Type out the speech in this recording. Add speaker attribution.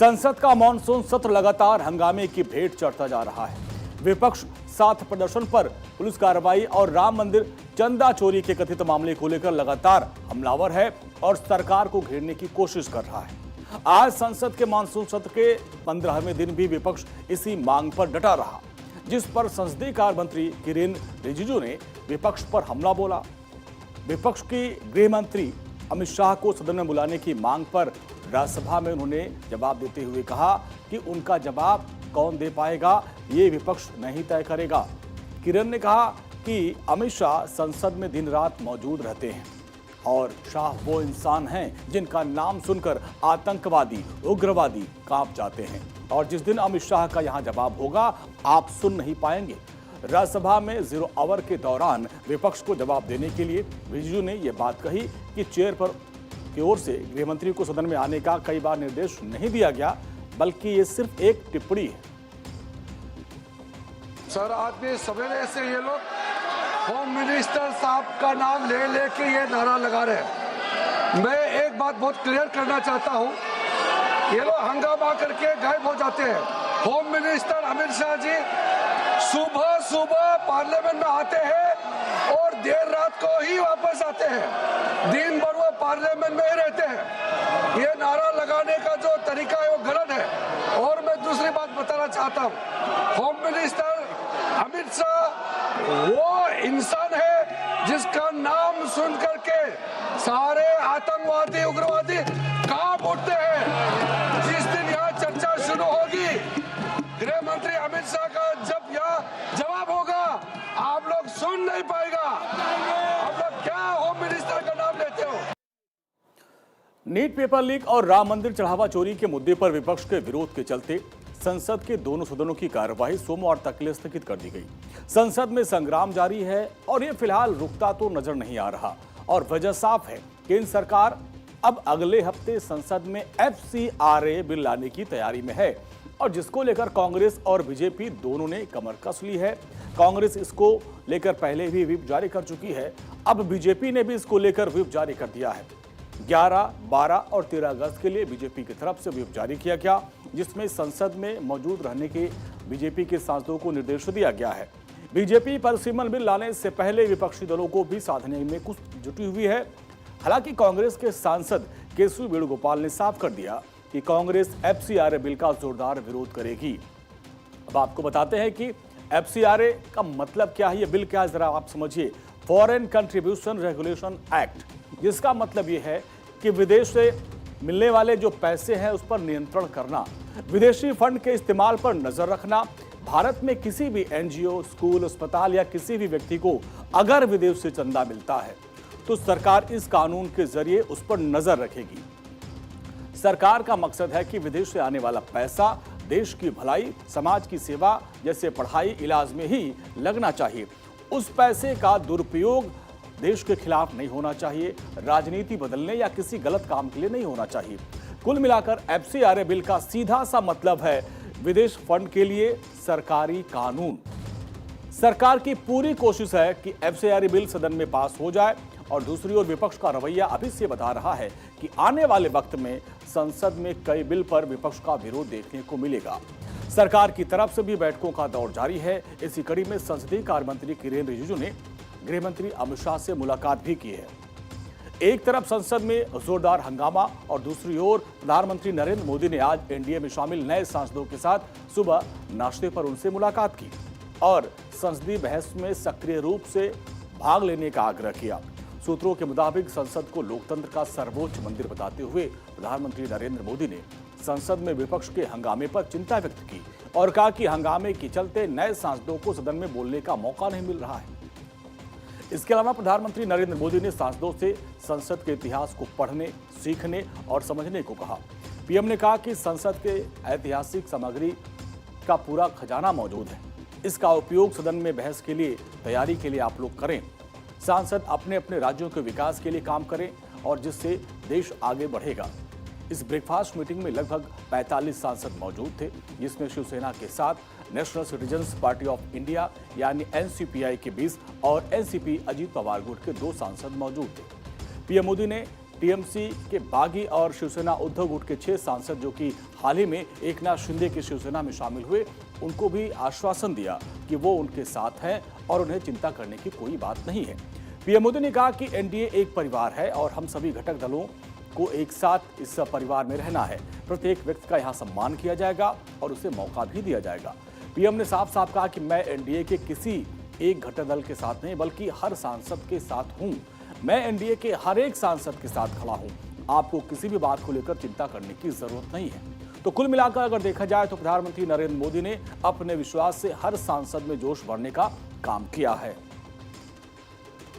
Speaker 1: संसद का मॉनसून सत्र लगातार हंगामे की भेंट चढ़ता जा रहा है। विपक्ष साथ प्रदर्शन पर पुलिस कार्रवाई और राम मंदिर चंदा चोरी के कथित मामले को लेकर लगातार हमलावर है और सरकार को घेरने की कोशिश कर रहा है। आज संसद के मानसून सत्र के 15वें दिन भी विपक्ष इसी मांग पर डटा रहा, जिस पर संसदीय कार्य मंत्री किरेन रिजिजू ने विपक्ष पर हमला बोला। विपक्ष की गृह मंत्री अमित शाह को सदन में बुलाने की मांग पर राज्यसभा में उन्होंने जवाब देते हुए कहा कि उनका जवाब कौन दे पाएगा, ये विपक्ष नहीं तय करेगा। किरण ने कहा कि अमित शाह संसद में दिन रात मौजूद रहते हैं और शाह वो इंसान हैं जिनका नाम सुनकर आतंकवादी, उग्रवादी कांप जाते हैं और जिस दिन अमित शाह का यहां जवाब होगा आप सुन नहीं पाएंगे। राज्यसभा में जीरो आवर के दौरान विपक्ष को जवाब देने के लिए रिजिजू ने यह बात कही कि चेयर पर की ओर से गृह मंत्री को सदन में आने का कई बार निर्देश नहीं दिया गया, बल्कि ये सिर्फ एक टिप्पणी है।
Speaker 2: सर, आज भी सवेरे से ये लोग होम मिनिस्टर साहब का नाम ले लेके ये नारा लगा रहे हैं। मैं एक बात बहुत क्लियर करना चाहता हूँ, ये लोग हंगामा करके गायब हो जाते हैं। होम मिनिस्टर अमित शाह जी सुबह सुबह पार्लियामेंट में आते हैं और देर रात को ही वापस आते हैं। दिन भर वो पार्लियामेंट में ही रहते हैं। ये नारा लगाने का जो तरीका है वो गलत है। और मैं दूसरी बात बताना चाहता हूँ, होम मिनिस्टर अमित शाह वो इंसान है जिसका नाम सुन करके सारे आतंकवादी, उग्रवादी कांप उठते हैं। जिस दिन यहाँ चर्चा शुरू होगी, गृह मंत्री अमित शाह का जब यहाँ जवाब होगा, आप लोग सुन नहीं पाएगा। आप लोग क्या होम मिनिस्टर का नाम लेते हो?
Speaker 1: नीट पेपर लीक और राम मंदिर चढ़ावा चोरी के मुद्दे पर विपक्ष के विरोध के चलते संसद के दोनों सदनों की कार्यवाही सोमवार तक के लिए स्थगित कर दी गई। संसद में संग्राम जारी है और ये फिलहाल रुकता तो नजर नहीं आ रहा और वजह साफ है। केंद्र सरकार अब अगले हफ्ते संसद में FCRA बिल लाने की तैयारी में है और जिसको लेकर कांग्रेस और बीजेपी दोनों ने कमर कस ली है। कांग्रेस इसको लेकर पहले भी व्हिप जारी कर चुकी है, अब बीजेपी ने भी इसको लेकर व्हिप जारी कर दिया है। 11, 12 और 13 अगस्त के लिए बीजेपी की तरफ से व्हिप जारी किया गया, जिसमें संसद में मौजूद रहने के बीजेपी के सांसदों को निर्देश दिया गया है। बीजेपी पर सीमन बिल लाने से पहले विपक्षी दलों को भी साधने में कुछ जुटी हुई है। हालांकि कांग्रेस के सांसद केशव वेणुगोपाल ने साफ कर दिया कि कांग्रेस FCRA बिल का जोरदार विरोध करेगी। अब आपको बताते हैं कि FCRA का मतलब क्या है, ये बिल क्या है, जरा आप समझिए। फॉरेन कंट्रीब्यूशन रेगुलेशन एक्ट, जिसका मतलब ये है कि विदेश से मिलने वाले जो पैसे हैं उस पर नियंत्रण करना, विदेशी फंड के इस्तेमाल पर नजर रखना। भारत में किसी भी NGO, स्कूल, अस्पताल या किसी भी व्यक्ति को अगर विदेश से चंदा मिलता है तो सरकार इस कानून के जरिए उस पर नजर रखेगी। सरकार का मकसद है कि विदेश से आने वाला पैसा देश की भलाई, समाज की सेवा जैसे पढ़ाई, इलाज में ही लगना चाहिए। उस पैसे का दुरुपयोग देश के खिलाफ नहीं होना चाहिए, राजनीति बदलने या किसी गलत काम के लिए नहीं होना चाहिए। कुल मिलाकर FCRA बिल का सीधा सा मतलब है विदेश फंड के लिए सरकारी कानून। सरकार की पूरी कोशिश है कि FCRA बिल सदन में पास हो जाए और दूसरी ओर विपक्ष का रवैया अभी से बता रहा है कि आने वाले वक्त में संसद में कई बिल पर विपक्ष का विरोध देखने को मिलेगा। सरकार की तरफ से भी बैठकों का दौर जारी है। इसी कड़ी में संसदीय कार्य मंत्री किरेन रिजिजू ने गृह मंत्री अमित शाह से मुलाकात भी की है। एक तरफ संसद में जोरदार हंगामा और दूसरी ओर प्रधानमंत्री नरेंद्र मोदी ने आज NDA में शामिल नए सांसदों के साथ सुबह नाश्ते पर उनसे मुलाकात की और संसदीय बहस में सक्रिय रूप से भाग लेने का आग्रह किया। सूत्रों के मुताबिक संसद को लोकतंत्र का सर्वोच्च मंदिर बताते हुए प्रधानमंत्री नरेंद्र मोदी ने संसद में विपक्ष के हंगामे पर चिंता व्यक्त की और कहा कि हंगामे के चलते नए सांसदों को सदन में बोलने का मौका नहीं मिल रहा है। इसके अलावा प्रधानमंत्री नरेंद्र मोदी ने सांसदों से संसद के इतिहास को पढ़ने, सीखने और समझने को कहा। PM ने कहा कि संसद के ऐतिहासिक सामग्री का पूरा खजाना मौजूद है, इसका उपयोग सदन में बहस के लिए, तैयारी के लिए आप लोग करें। सांसद अपने अपने राज्यों के विकास के लिए काम करें और जिससे देश आगे बढ़ेगा। इस ब्रेकफास्ट मीटिंग में लगभग 45 सांसद मौजूद थे, जिसमें शिवसेना के साथ national citizens party of India यानी NCPI के 20 और NCP अजीत पवार गुट के 2 सांसद मौजूद थे। PM मोदी ने टीएमसी के बागी और शिवसेना उद्धव गुट के 6 सांसद जो कि हाल ही में एकनाथ शिंदे की शिवसेना में शामिल हुए, उनको भी आश्वासन दिया कि वो उनके साथ हैं और उन्हें चिंता करने की कोई बात नहीं है। पीएम मोदी ने कहा कि एनडीए एक परिवार है और हम सभी घटक दलों को एक साथ इस परिवार में रहना है। प्रत्येक व्यक्ति का यहाँ सम्मान किया जाएगा और उसे मौका भी दिया जाएगा। पीएम ने साफ साफ कहा कि मैं एनडीए के किसी एक घटक दल के साथ नहीं बल्कि हर सांसद के साथ हूं। मैं एनडीए के हर एक सांसद के साथ खड़ा हूं। आपको किसी भी बात को लेकर चिंता करने की जरूरत नहीं है। तो कुल मिलाकर अगर देखा जाए तो प्रधानमंत्री नरेंद्र मोदी ने अपने विश्वास से हर सांसद में जोश भरने का काम किया है।